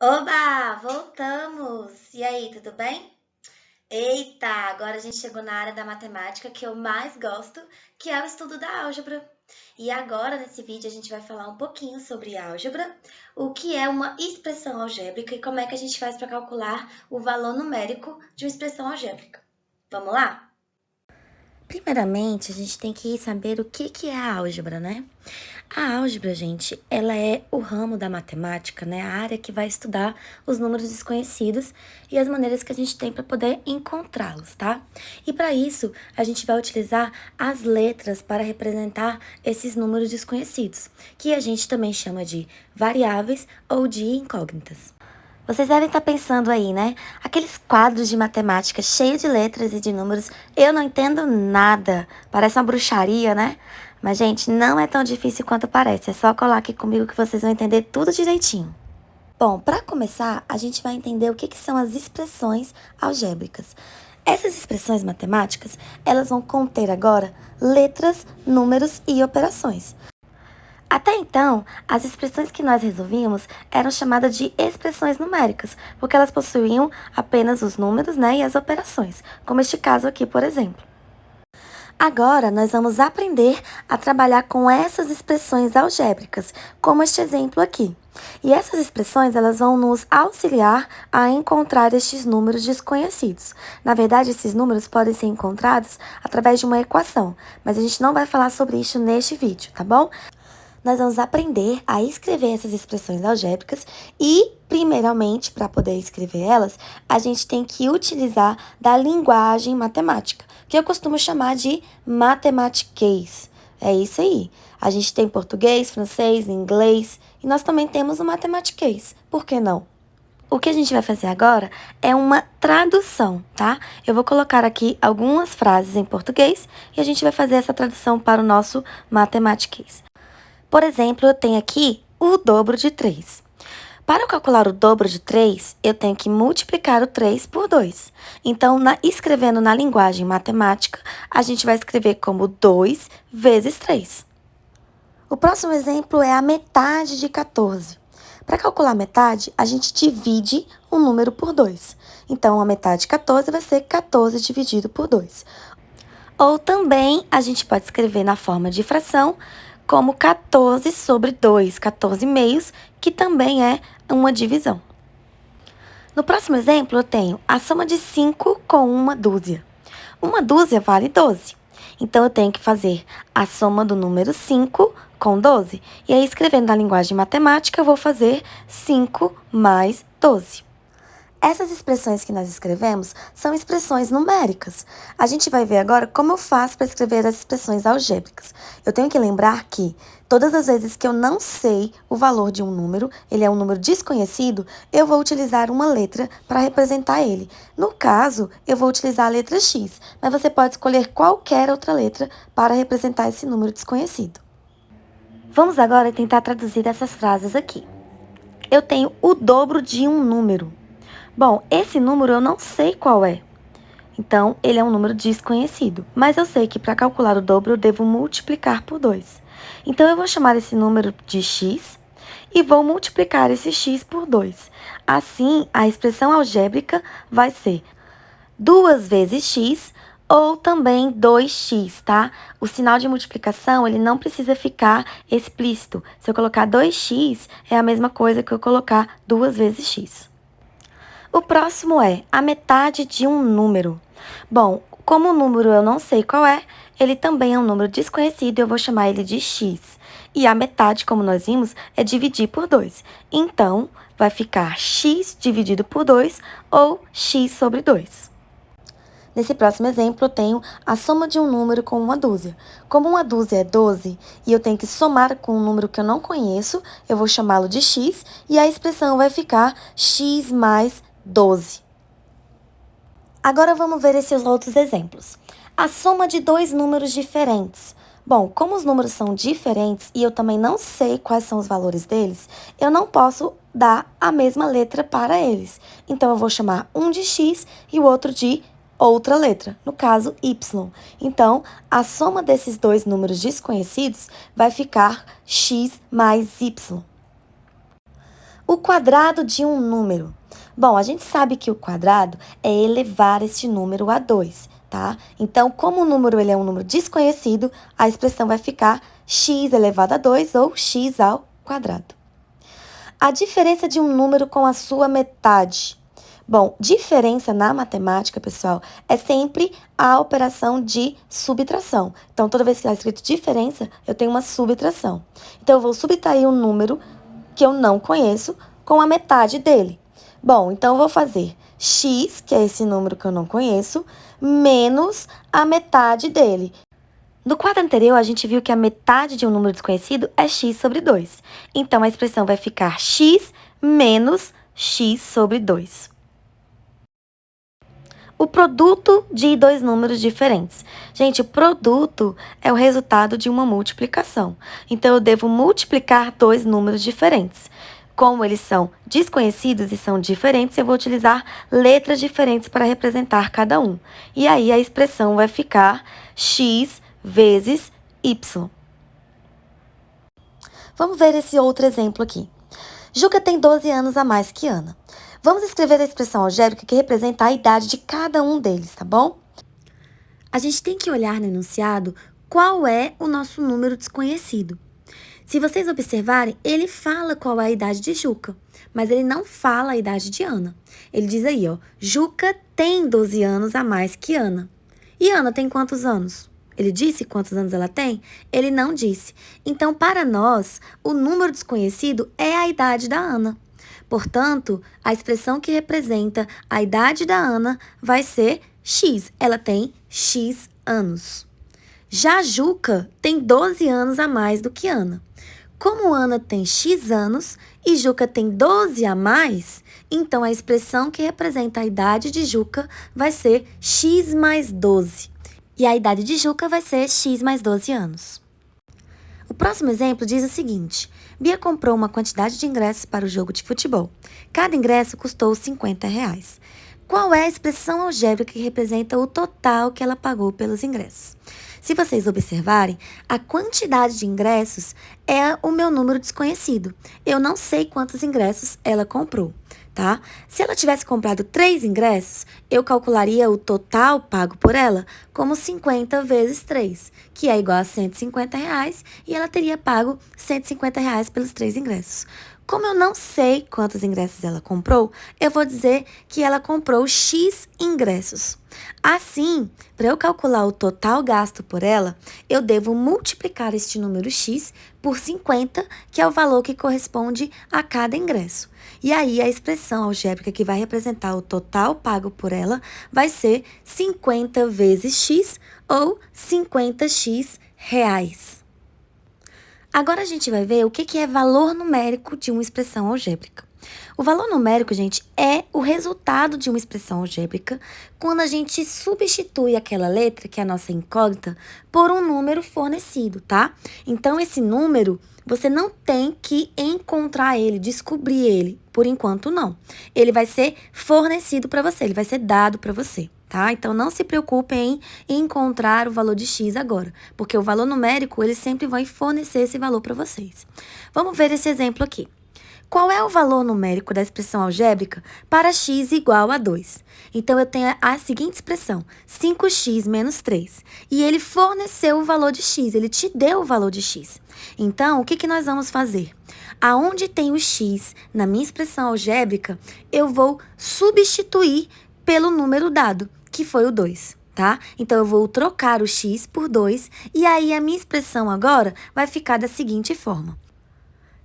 Oba, voltamos! E aí, tudo bem? Eita, agora a gente chegou na área da matemática que eu mais gosto, que é o estudo da álgebra. E agora, nesse vídeo, a gente vai falar um pouquinho sobre álgebra, o que é uma expressão algébrica e como é que a gente faz para calcular o valor numérico de uma expressão algébrica. Vamos lá? Primeiramente, a gente tem que saber o que é a álgebra, né? A álgebra, gente, ela é o ramo da matemática, né? A área que vai estudar os números desconhecidos e as maneiras que a gente tem para poder encontrá-los, tá? E para isso, a gente vai utilizar as letras para representar esses números desconhecidos, que a gente também chama de variáveis ou de incógnitas. Vocês devem estar pensando aí, né? Aqueles quadros de matemática cheios de letras e de números, eu não entendo nada. Parece uma bruxaria, né? Mas, gente, não é tão difícil quanto parece. É só colar aqui comigo que vocês vão entender tudo direitinho. Bom, para começar, a gente vai entender o que são as expressões algébricas. Essas expressões matemáticas, elas vão conter agora letras, números e operações. Até então, as expressões que nós resolvíamos eram chamadas de expressões numéricas, porque elas possuíam apenas os números, né, e as operações, como este caso aqui, por exemplo. Agora, nós vamos aprender a trabalhar com essas expressões algébricas, como este exemplo aqui. E essas expressões, elas vão nos auxiliar a encontrar estes números desconhecidos. Na verdade, esses números podem ser encontrados através de uma equação, mas a gente não vai falar sobre isso neste vídeo, tá bom? Nós vamos aprender a escrever essas expressões algébricas e, primeiramente, para poder escrever elas, a gente tem que utilizar da linguagem matemática, que eu costumo chamar de matematiquês. É isso aí. A gente tem português, francês, inglês e nós também temos o matematiquês. Por que não? O que a gente vai fazer agora é uma tradução, tá? Eu vou colocar aqui algumas frases em português e a gente vai fazer essa tradução para o nosso matematiquês. Por exemplo, eu tenho aqui o dobro de 3. Para eu calcular o dobro de 3, eu tenho que multiplicar o 3 por 2. Então, escrevendo na linguagem matemática, a gente vai escrever como 2 vezes 3. O próximo exemplo é a metade de 14. Para calcular a metade, a gente divide um número por 2. Então, a metade de 14 vai ser 14 dividido por 2. Ou também a gente pode escrever na forma de fração como 14 sobre 2, 14 meios, que também é uma divisão. No próximo exemplo, eu tenho a soma de 5 com uma dúzia. Uma dúzia vale 12. Então, eu tenho que fazer a soma do número 5 com 12. E aí, escrevendo na linguagem matemática, eu vou fazer 5 mais 12. Essas expressões que nós escrevemos são expressões numéricas. A gente vai ver agora como eu faço para escrever as expressões algébricas. Eu tenho que lembrar que todas as vezes que eu não sei o valor de um número, ele é um número desconhecido, eu vou utilizar uma letra para representar ele. No caso, eu vou utilizar a letra X, mas você pode escolher qualquer outra letra para representar esse número desconhecido. Vamos agora tentar traduzir essas frases aqui. Eu tenho o dobro de um número. Bom, esse número eu não sei qual é. Então, ele é um número desconhecido. Mas eu sei que para calcular o dobro eu devo multiplicar por 2. Então, eu vou chamar esse número de x e vou multiplicar esse x por 2. Assim, a expressão algébrica vai ser 2 vezes x ou também 2x, tá? O sinal de multiplicação, ele não precisa ficar explícito. Se eu colocar 2x, é a mesma coisa que eu colocar 2 vezes x. O próximo é a metade de um número. Bom, como o número eu não sei qual é, ele também é um número desconhecido e eu vou chamar ele de x. E a metade, como nós vimos, é dividir por 2. Então, vai ficar x dividido por 2 ou x sobre 2. Nesse próximo exemplo, eu tenho a soma de um número com uma dúzia. Como uma dúzia é 12 e eu tenho que somar com um número que eu não conheço, eu vou chamá-lo de x e a expressão vai ficar x mais 12. Agora vamos ver esses outros exemplos. A soma de dois números diferentes. Bom, como os números são diferentes e eu também não sei quais são os valores deles, eu não posso dar a mesma letra para eles. Então, eu vou chamar um de x e o outro de outra letra, no caso, y. Então, a soma desses dois números desconhecidos vai ficar x mais y. O quadrado de um número. Bom, a gente sabe que o quadrado é elevar este número a 2, tá? Então, como o número ele é um número desconhecido, a expressão vai ficar x elevado a 2 ou x ao quadrado. A diferença de um número com a sua metade. Bom, diferença na matemática, pessoal, é sempre a operação de subtração. Então, toda vez que está escrito diferença, eu tenho uma subtração. Então, eu vou subtrair um número que eu não conheço com a metade dele. Bom, então eu vou fazer x, que é esse número que eu não conheço, menos a metade dele. No quadro anterior, a gente viu que a metade de um número desconhecido é x sobre 2. Então, a expressão vai ficar x menos x sobre 2. O produto de dois números diferentes. Gente, o produto é o resultado de uma multiplicação. Então, eu devo multiplicar dois números diferentes. Como eles são desconhecidos e são diferentes, eu vou utilizar letras diferentes para representar cada um. E aí, a expressão vai ficar x vezes y. Vamos ver esse outro exemplo aqui. Juca tem 12 anos a mais que Ana. Vamos escrever a expressão algébrica que representa a idade de cada um deles, tá bom? A gente tem que olhar no enunciado qual é o nosso número desconhecido. Se vocês observarem, ele fala qual é a idade de Juca, mas ele não fala a idade de Ana. Ele diz aí, ó, Juca tem 12 anos a mais que Ana. E Ana tem quantos anos? Ele disse quantos anos ela tem? Ele não disse. Então, para nós, o número desconhecido é a idade da Ana. Portanto, a expressão que representa a idade da Ana vai ser x. Ela tem x anos. Já Juca tem 12 anos a mais do que Ana. Como Ana tem x anos e Juca tem 12 a mais, então a expressão que representa a idade de Juca vai ser x mais 12. E a idade de Juca vai ser x mais 12 anos. O próximo exemplo diz o seguinte: Bia comprou uma quantidade de ingressos para o jogo de futebol. Cada ingresso custou 50 reais. Qual é a expressão algébrica que representa o total que ela pagou pelos ingressos? Se vocês observarem, a quantidade de ingressos é o meu número desconhecido. Eu não sei quantos ingressos ela comprou, tá? Se ela tivesse comprado 3 ingressos, eu calcularia o total pago por ela como 50 vezes 3, que é igual a 150 reais, e ela teria pago 150 reais pelos 3 ingressos. Como eu não sei quantos ingressos ela comprou, eu vou dizer que ela comprou X ingressos. Assim, para eu calcular o total gasto por ela, eu devo multiplicar este número X por 50, que é o valor que corresponde a cada ingresso. E aí, a expressão algébrica que vai representar o total pago por ela vai ser 50 vezes X ou 50x reais. Agora a gente vai ver o que é valor numérico de uma expressão algébrica. O valor numérico, gente, é o resultado de uma expressão algébrica quando a gente substitui aquela letra, que é a nossa incógnita, por um número fornecido, tá? Então, esse número, você não tem que encontrar ele, descobrir ele, por enquanto não. Ele vai ser fornecido para você, ele vai ser dado para você. Tá? Então, não se preocupem em encontrar o valor de x agora, porque o valor numérico, ele sempre vai fornecer esse valor para vocês. Vamos ver esse exemplo aqui. Qual é o valor numérico da expressão algébrica para x igual a 2? Então, eu tenho a seguinte expressão, 5x menos 3. E ele forneceu o valor de x, ele te deu o valor de x. Então, o que nós vamos fazer? Aonde tem o x na minha expressão algébrica, eu vou substituir pelo número dado, que foi o 2, tá? Então, eu vou trocar o x por 2, e aí a minha expressão agora vai ficar da seguinte forma.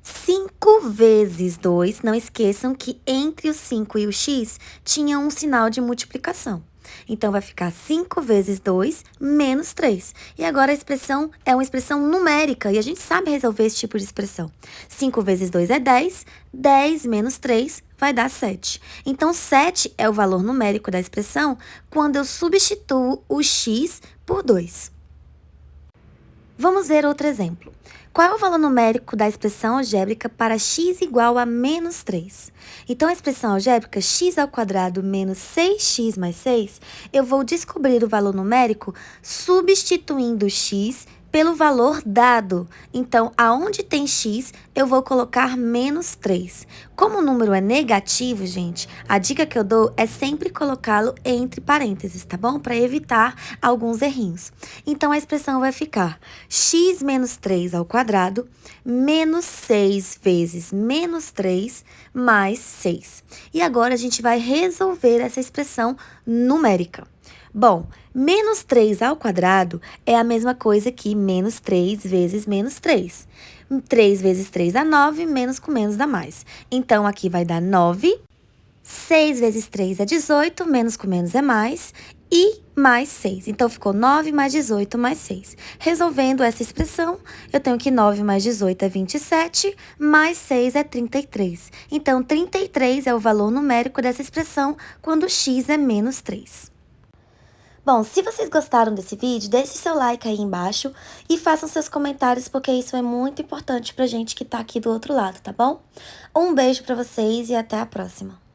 5 vezes 2, não esqueçam que entre o 5 e o x tinha um sinal de multiplicação. Então, vai ficar 5 vezes 2 menos 3. E agora a expressão é uma expressão numérica e a gente sabe resolver esse tipo de expressão. 5 vezes 2 é 10, 10 menos 3 vai dar 7. Então, 7 é o valor numérico da expressão quando eu substituo o x por 2. Vamos ver outro exemplo. Qual é o valor numérico da expressão algébrica para x igual a menos 3? Então, a expressão algébrica x ao quadrado menos 6x mais 6, eu vou descobrir o valor numérico substituindo x pelo valor dado. Então, aonde tem x, eu vou colocar menos 3. Como o número é negativo, gente, a dica que eu dou é sempre colocá-lo entre parênteses, tá bom? Para evitar alguns errinhos. Então, a expressão vai ficar x menos 3 ao quadrado, menos 6 vezes menos 3, mais 6. E agora, a gente vai resolver essa expressão numérica. Bom, menos 3 ao quadrado é a mesma coisa que menos 3 vezes menos 3. 3 vezes 3 dá 9, menos com menos dá mais. Então, aqui vai dar 9. 6 vezes 3 é 18, menos com menos é mais. E mais 6. Então, ficou 9 mais 18 mais 6. Resolvendo essa expressão, eu tenho que 9 mais 18 é 27, mais 6 é 33. Então, 33 é o valor numérico dessa expressão quando x é menos 3. Bom, se vocês gostaram desse vídeo, deixe seu like aí embaixo e façam seus comentários, porque isso é muito importante pra gente que tá aqui do outro lado, tá bom? Um beijo pra vocês e até a próxima.